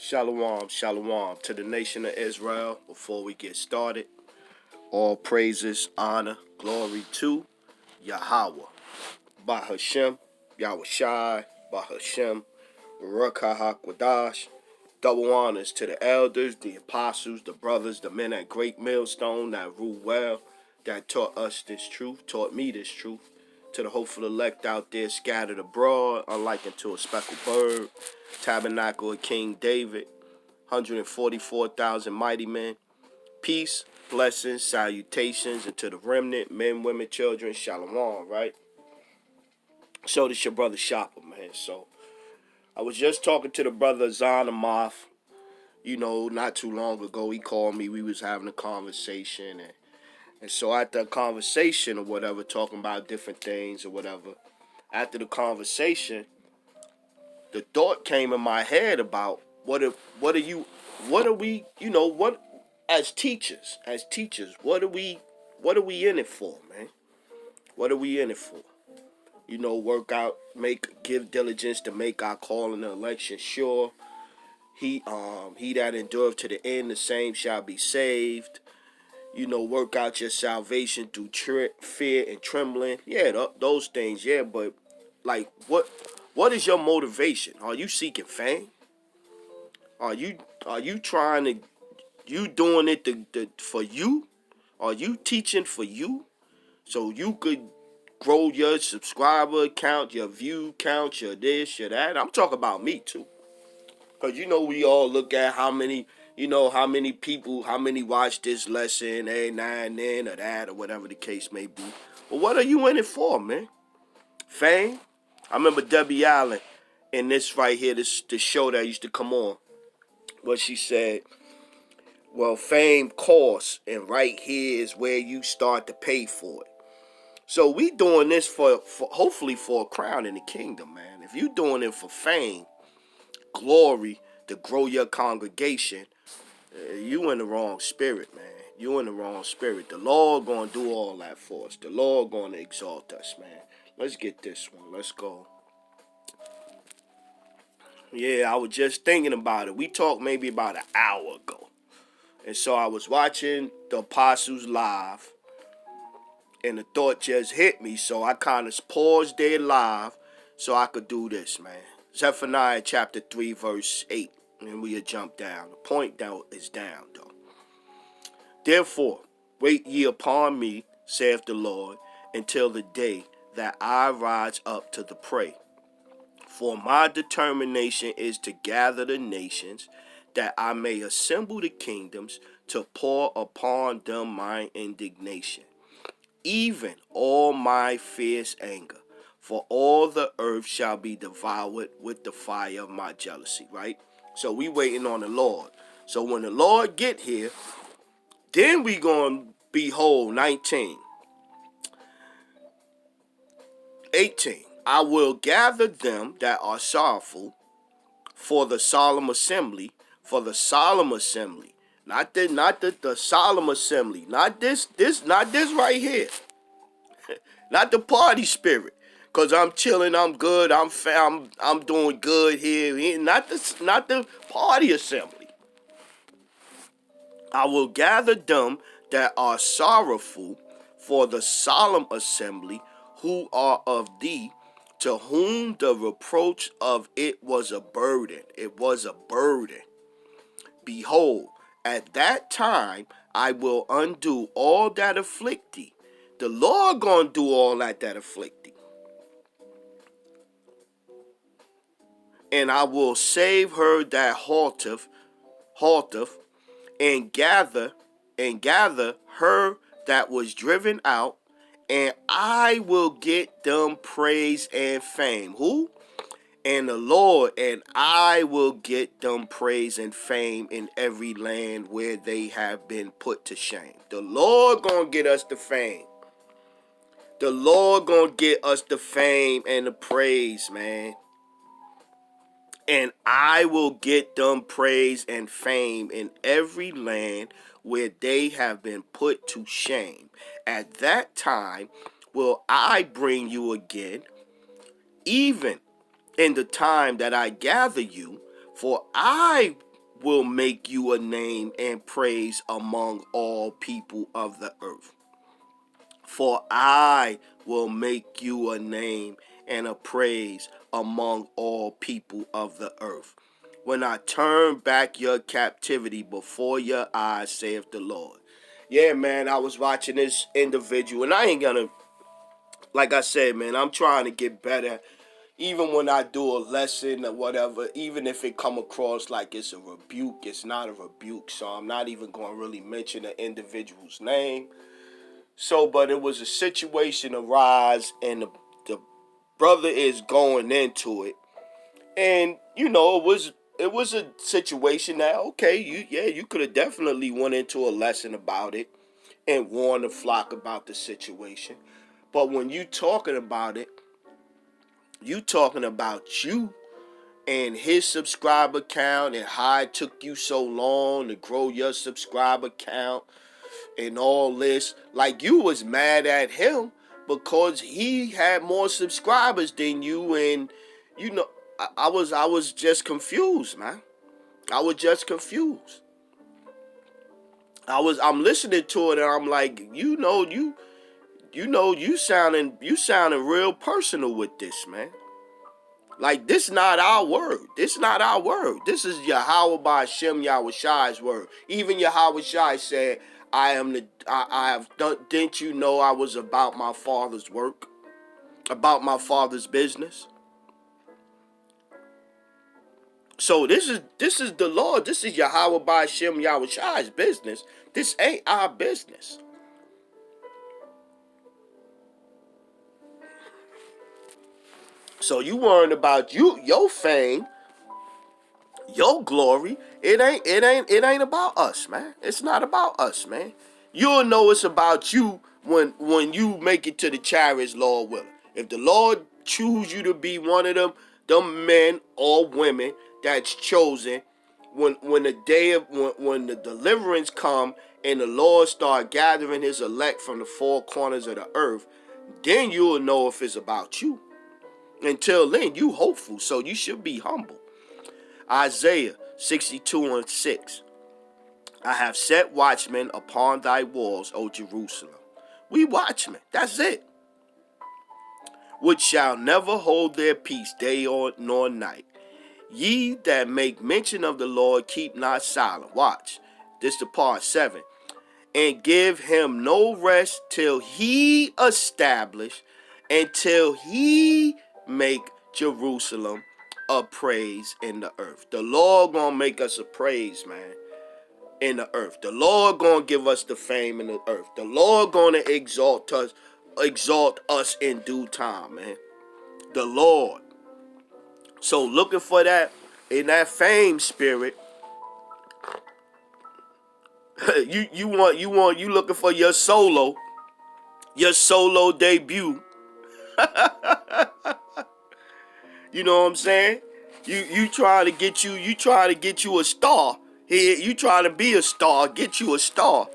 Shalom, shalom to the nation of Israel. Before we get started, all praises, honor, glory to Yahweh. Bahashem, Yahushai, Bahashem, Baruch HaQuadash. Double honors to the elders, the apostles, the brothers, the men at Great Millstone that rule well, that taught us this truth, taught me this truth. To the hopeful elect out there scattered abroad, unlike unto a speckled bird, tabernacle of King David, 144,000 mighty men. Peace, blessings, salutations, and to the remnant, men, women, children, shalom, right? So this your brother Shopper, man. So I was just talking to the brother Zon Amoth, not too long ago. He called me. We was having a conversation, and so after a conversation or whatever, talking about different things or whatever, after the conversation, the thought came in my head about what are we, as teachers, what are we in it for, man? What are we in it for? Work out, give diligence to make our call in the election sure. He that endureth to the end, the same shall be saved. Work out your salvation through fear and trembling. Yeah, those things. Yeah, but like, what is your motivation? Are you seeking fame? Are you trying to? You doing it for you? Are you teaching for you? So you could grow your subscriber count, your view count, your this, your that. I'm talking about me too. Because we all look at how many people, how many watch this lesson, every now and then, or that, or whatever the case may be. But what are you in it for, man? Fame? I remember Debbie Allen in this right here, this show that used to come on, where she said, well, fame costs, and right here is where you start to pay for it. So we doing this for hopefully for a crown in the kingdom, man. If you doing it for fame, glory, to grow your congregation, you in the wrong spirit, man. You in the wrong spirit. The Lord gonna do all that for us. The Lord gonna exalt us, man. Let's get this one. Let's go. Yeah, I was just thinking about it. We talked maybe about an hour ago. And so I was watching the Apostles live, and the thought just hit me. So I kind of paused their live so I could do this, man. Zephaniah chapter 3, verse 8. And we'll jump down. The point down is down, though. Therefore, wait ye upon me, saith the Lord, until the day that I rise up to the prey. For my determination is to gather the nations, that I may assemble the kingdoms, to pour upon them my indignation, even all my fierce anger. For all the earth shall be devoured with the fire of my jealousy, right? So we waiting on the Lord. So when the Lord get here, then we gonna behold 19. 18. I will gather them that are sorrowful for the solemn assembly, Not the solemn assembly. Not this right here. Not the party spirit. Cause I'm chilling, I'm good, I'm doing good here. Not the party assembly. I will gather them that are sorrowful for the solemn assembly, who are of thee, to whom the reproach of it was a burden. It was a burden. Behold, at that time I will undo all that afflict thee. The Lord gonna do all that afflict thee. And I will save her that halteth, and gather her that was driven out, and I will get them praise and fame. Who? And the Lord, and I will get them praise and fame in every land where they have been put to shame. The Lord gonna get us the fame. The Lord gonna get us the fame and the praise, man. And I will get them praise and fame in every land where they have been put to shame. At that time will I bring you again, even in the time that I gather you, for I will make you a name and praise among all people of the earth. For I will make you a name and a praise among all people of the earth. When I turn back your captivity before your eyes, saith the Lord. Yeah, man, I was watching this individual, and I ain't gonna, like I said, man, I'm trying to get better. Even when I do a lesson or whatever, even if it come across like it's a rebuke, it's not a rebuke. So I'm not even going to really mention the individual's name. So, but it was a situation arise, and the brother is going into it, and it was a situation that you could have definitely went into a lesson about it and warned the flock about the situation. But when you talking about it, you talking about you and his subscriber count and how it took you so long to grow your subscriber count and all this. Like, you was mad at him because he had more subscribers than you, and I was just confused, man. I was just confused. I'm listening to it and I'm like, you sounding real personal with this, man. Like, this not our word. This not our word. This is Yahweh by Hashem Yahushai's word. Even Yahushai said, I have done, didn't you know I was about my father's work? About my father's business? So this is the Lord. This is Yahweh by Hashem Yahushai's business. This ain't our business. So you worrying about your fame, your glory. It ain't about us, man. It's not about us, man. You'll know it's about you when you make it to the chariots, Lord willing. If the Lord choose you to be one of them men or women that's chosen, when the day of when the deliverance come and the Lord start gathering his elect from the four corners of the earth, then you'll know if it's about you. Until then, you hopeful, so you should be humble. Isaiah 62:6. I have set watchmen upon thy walls, O Jerusalem. We watchmen, that's it. Which shall never hold their peace day nor night. Ye that make mention of the Lord, keep not silent. Watch. This the part 7. And give him no rest till he establish, until he make Jerusalem a praise in the earth. The Lord gonna make us a praise, man, in the earth. The Lord gonna give us the fame in the earth. The Lord gonna exalt us in due time, man. The Lord. So looking for that in that fame spirit. you looking for your solo debut. You know what I'm saying? You trying to get you a star. Here, you trying to be a star, get you a star.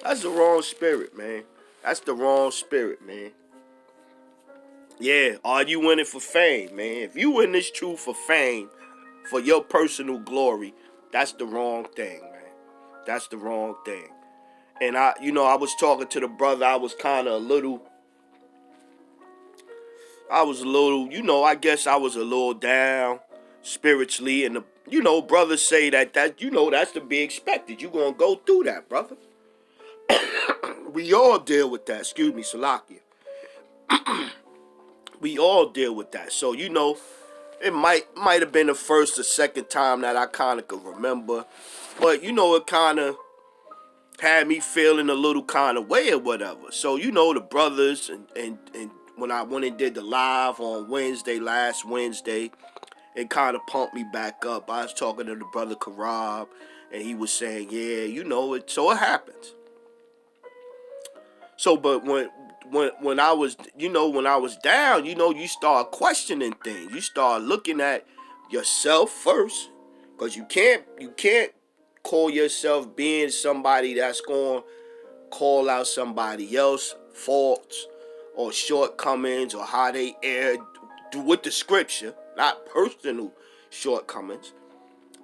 That's the wrong spirit, man. That's the wrong spirit, man. Yeah, are you in it for fame, man? If you in this truth for fame, for your personal glory, that's the wrong thing, man. That's the wrong thing. And I was talking to the brother. I was a little, I guess I was a little down spiritually. And, brothers say that, that's to be expected. You're going to go through that, brother. We all deal with that. Excuse me, Salakia. We all deal with that. So, it might have been the first or second time that I kind of could remember. But, it kind of had me feeling a little kind of way or whatever. So, the brothers and when I went and did the live on last Wednesday, it kind of pumped me back up. I was talking to the brother Karab, and he was saying, yeah, so it happens. So, but when I was, when I was down, you start questioning things. You start looking at yourself first, because you can't call yourself being somebody that's going to call out somebody else faults or shortcomings or how they erred with the scripture, not personal shortcomings.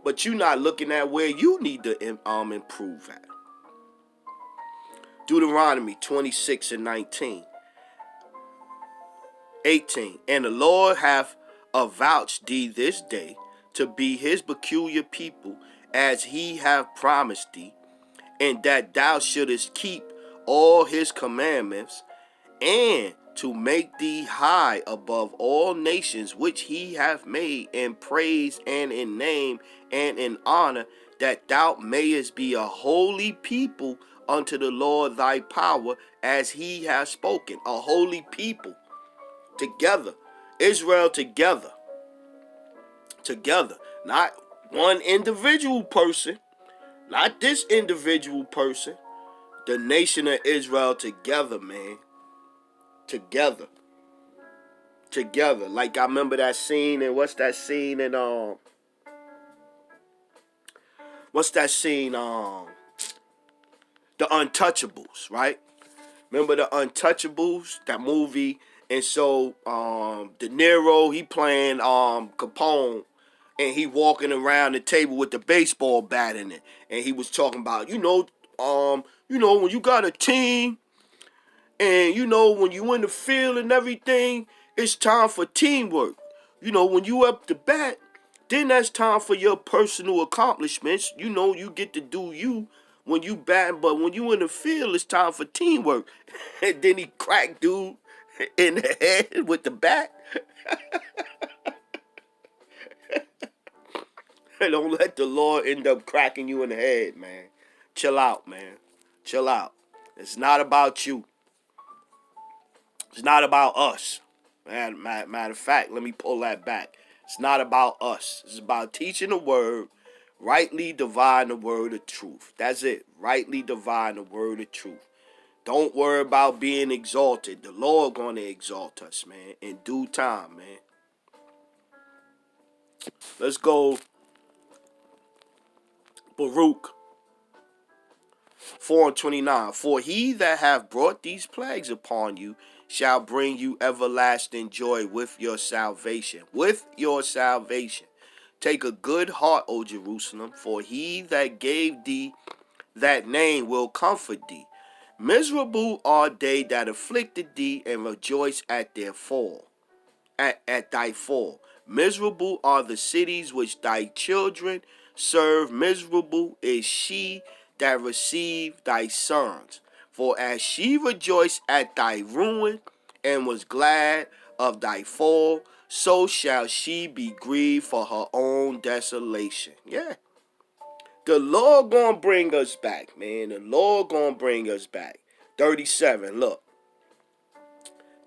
but you're not looking at where you need to improve at. Deuteronomy 26 and 19. 18. And the Lord hath avouched thee this day to be his peculiar people, as he hath promised thee, and that thou shouldest keep all his commandments, and to make thee high above all nations which he hath made in praise and in name and in honor, that thou mayest be a holy people unto the Lord thy power, as he hath spoken. A holy people. Together. Israel together. Together. Not one individual person. Not this individual person. The nation of Israel together, man. Together. Together. Like I remember that scene, and what's that scene in The Untouchables, right? Remember The Untouchables, that movie? And so De Niro, he playing Capone, and he walking around the table with the baseball bat in it, and he was talking about, when you got a team, and when you in the field and everything, it's time for teamwork. When you up the bat, then that's time for your personal accomplishments. You get to do you when you batting, but when you in the field, it's time for teamwork. And then he cracked dude in the head with the bat. Don't let the Lord end up cracking you in the head, man. Chill out, man. Chill out. It's not about you. It's not about us. Matter of fact, let me pull that back. It's not about us. It's about teaching the word, rightly divine the word of truth. That's it. Rightly divine the word of truth. Don't worry about being exalted. The Lord going to exalt us, man, in due time, man. Let's go. Baruch 4:29. For he that hath brought these plagues upon you shall bring you everlasting joy with your salvation. With your salvation. Take a good heart, O Jerusalem, for he that gave thee that name will comfort thee. Miserable are they that afflicted thee, and rejoice at their fall. At thy fall. Miserable are the cities which thy children serve. Miserable is she that received thy sons. For as she rejoiced at thy ruin, and was glad of thy fall, so shall she be grieved for her own desolation. Yeah. The Lord gonna bring us back, man. The Lord gonna bring us back. 37, look.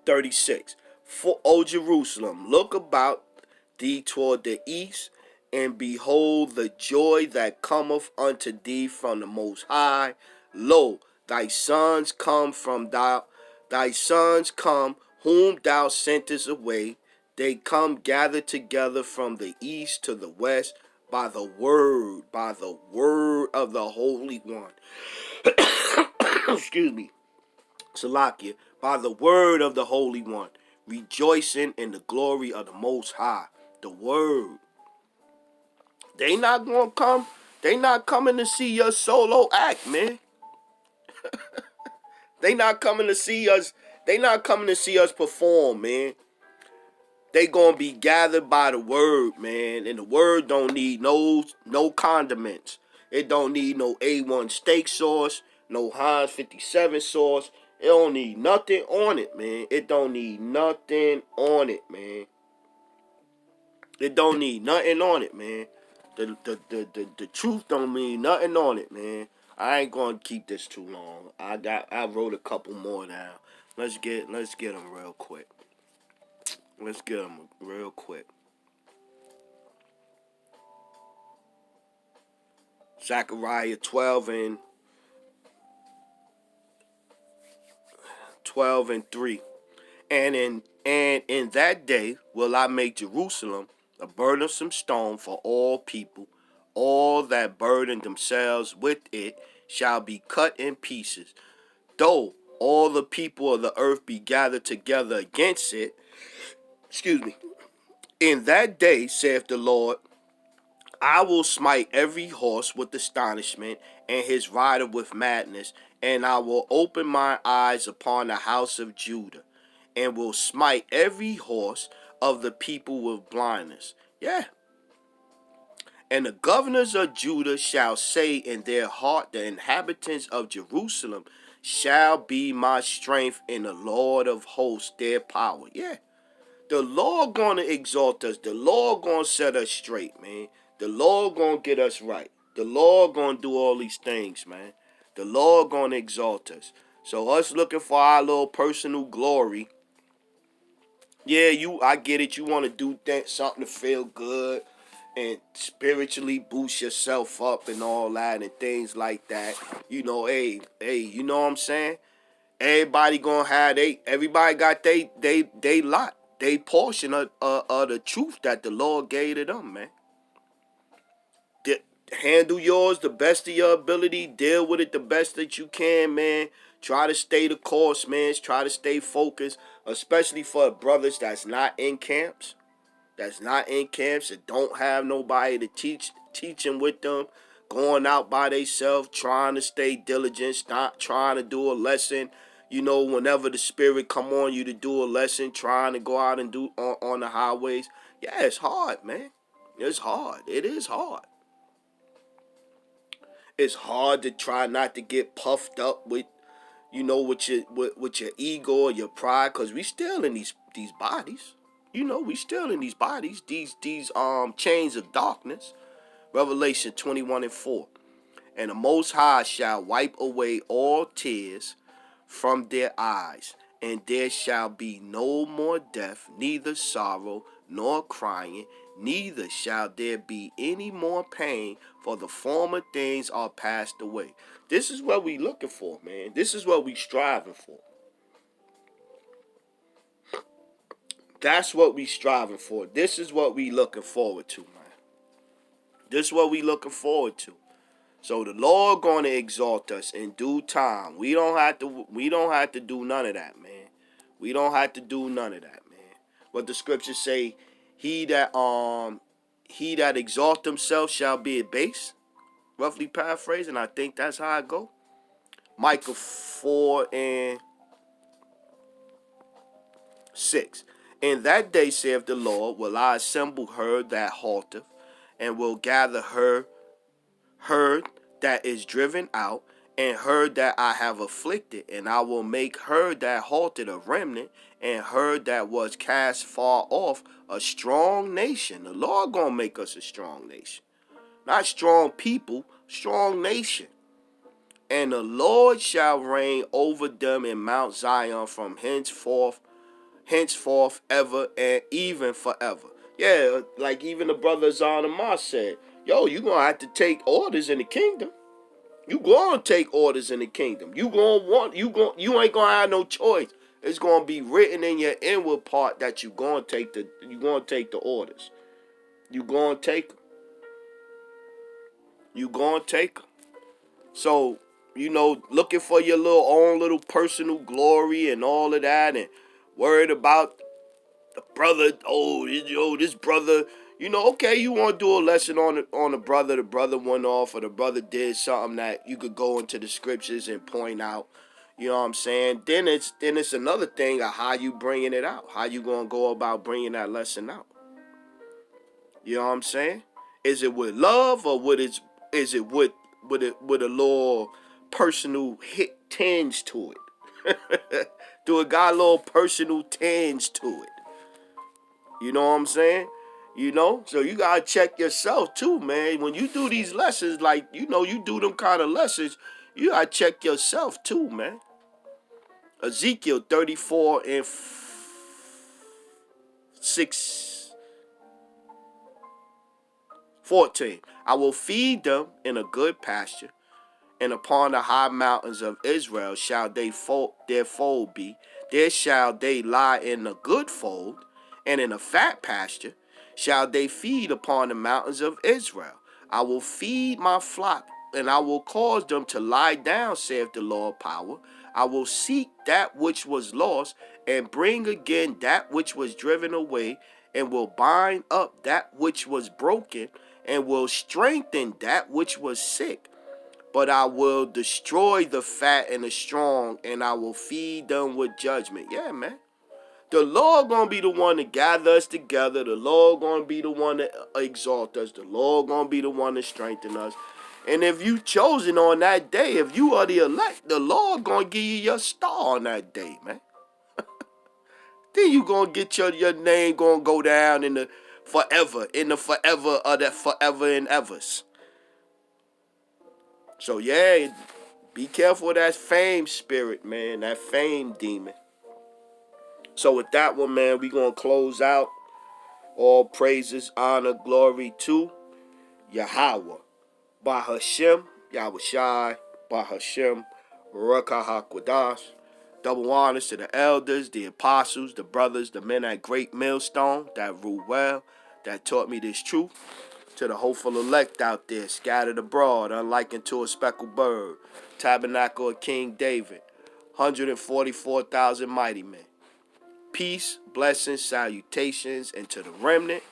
36. For, O Jerusalem, look about thee toward the east, and behold the joy that cometh unto thee from the Most High. Lo, thy sons come whom thou sentest away. They come gathered together from the east to the west by the word of the Holy One. Excuse me. Salakia, by the word of the Holy One, rejoicing in the glory of the Most High. The word. They not gonna come. They not coming to see your solo act, man. They not coming to see us. They not coming to see us perform, man. They gonna be gathered by the word, man. And the word don't need no condiments. It don't need no A1 steak sauce, no Heinz 57 sauce. It don't need nothing on it, man. It don't need nothing on it, man. It don't need nothing on it, man. The truth don't mean nothing on it, man. I ain't gonna keep this too long. I wrote a couple more down. Let's get them real quick. Let's get them real quick. Zechariah 12 and 3. And in that day will I make Jerusalem a burdensome stone for all people. All that burden themselves with it shall be cut in pieces. Though all the people of the earth be gathered together against it, in that day, saith the Lord, I will smite every horse with astonishment, and his rider with madness, and I will open my eyes upon the house of Judah, and will smite every horse of the people with blindness. Yeah. And the governors of Judah shall say in their heart, the inhabitants of Jerusalem shall be my strength, and the Lord of hosts their power. Yeah. The Lord gonna exalt us. The Lord gonna set us straight, man. The Lord gonna get us right. The Lord gonna do all these things, man. The Lord gonna exalt us. So us looking for our little personal glory. Yeah, I get it. You want to do something to feel good and spiritually boost yourself up and all that and things like that. You know what I'm saying? Everybody gonna have everybody got they lot, they portion of the truth that the Lord gave to them, man. Handle yours the best of your ability, deal with it the best that you can, man. Try to stay the course, man. Try to stay focused, especially for brothers that's not in camps. That don't have nobody to teaching with them, going out by themselves, trying to stay diligent, not trying to do a lesson. Whenever the spirit come on you to do a lesson, trying to go out and do on the highways. Yeah, it's hard, man. It's hard. It is hard. It's hard to try not to get puffed up with, with your ego or your pride, because we still in these bodies. We still in these bodies, these chains of darkness. Revelation 21:4. And the Most High shall wipe away all tears from their eyes, and there shall be no more death, neither sorrow nor crying, neither shall there be any more pain, for the former things are passed away. This is what we looking for, man. This is what we striving for. That's what we striving for. This is what we looking forward to, man. This is what we looking forward to. So the Lord gonna exalt us in due time. We don't have to do none of that, man. We don't have to do none of that, man. What the scriptures say, he that exalt himself shall be abased. Roughly paraphrasing, I think that's how I go. Micah 4:6. In that day, saith the Lord, will I assemble her that halteth, and will gather her that is driven out, and her that I have afflicted, and I will make her that halted a remnant, and her that was cast far off a strong nation. The Lord gonna make us a strong nation. Not strong people, strong nation. And the Lord shall reign over them in Mount Zion from henceforth ever and even forever. Yeah, like even the brother Zonamar said, yo, you gonna have to take orders in the kingdom. You gonna take orders in the kingdom. You ain't gonna have no choice. It's gonna be written in your inward part that you gonna take the orders. You gonna take them. You gonna take them. So, looking for your own little personal glory and all of that, and worried about the brother. This brother. Okay, you want to do a lesson on the brother. The brother went off, or the brother did something that you could go into the scriptures and point out. You know what I'm saying? Then it's another thing of how you bringing it out. How you gonna go about bringing that lesson out? You know what I'm saying? Is it with love, or is it with a little personal hit tinge to it? Do it got a little personal tinge to it? You know what I'm saying? So you gotta check yourself too, man. When you do these lessons, like you do them kind of lessons, you gotta check yourself too, man. Ezekiel 34:14. I will feed them in a good pasture, and upon the high mountains of Israel shall their fold be. There shall they lie in a good fold, and in a fat pasture shall they feed upon the mountains of Israel. I will feed my flock, and I will cause them to lie down, saith the Lord power. I will seek that which was lost, and bring again that which was driven away, and will bind up that which was broken, and will strengthen that which was sick. But I will destroy the fat and the strong, and I will feed them with judgment. Yeah, man. The Lord gonna be the one to gather us together. The Lord gonna be the one to exalt us. The Lord gonna be the one to strengthen us. And if you chosen on that day, if you are the elect, the Lord gonna give you your star on that day, man. Then you gonna get your name gonna go down in the forever of that forever and evers. So yeah, be careful of that fame spirit, man. That fame demon. So with that one, man, we gonna close out. All praises, honor, glory to Yahweh. Bahashem, Yahushai, Bahashem, Rakahakwadash. Double honors to the elders, the apostles, the brothers, the men at Great Millstone that rule well, that taught me this truth. To the hopeful elect out there, scattered abroad, unlike unto a speckled bird. Tabernacle of King David, 144,000 mighty men. Peace, blessings, salutations, and to the remnant,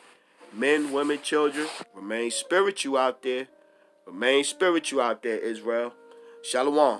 men, women, children, remain spiritual out there. Remain spiritual out there, Israel. Shalom.